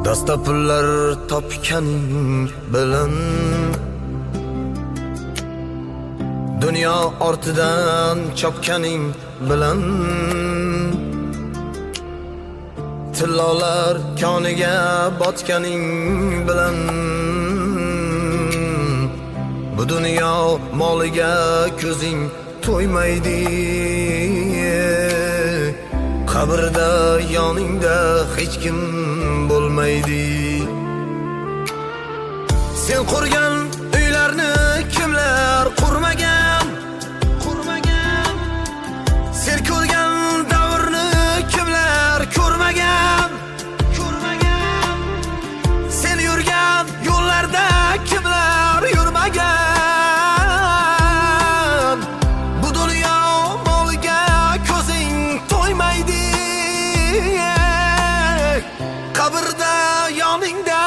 Dasta pullar topganing bilan dunyo ortidan chopganing bilan tillolar koniga botganing bilan bu dunyo moliga ko'zing to'ymaydi. Qabrda yoningda hech kim bo'lmaydi. Sen qurgan uylarni kimlar qurmagan? Sen ko'rgan davrni kimlar ko'rmagan? Sen yurgan yo'llarda kimlar yurmagan? Bu dunyo moliga ko'zing to'ymaydi. Qabrda yoningda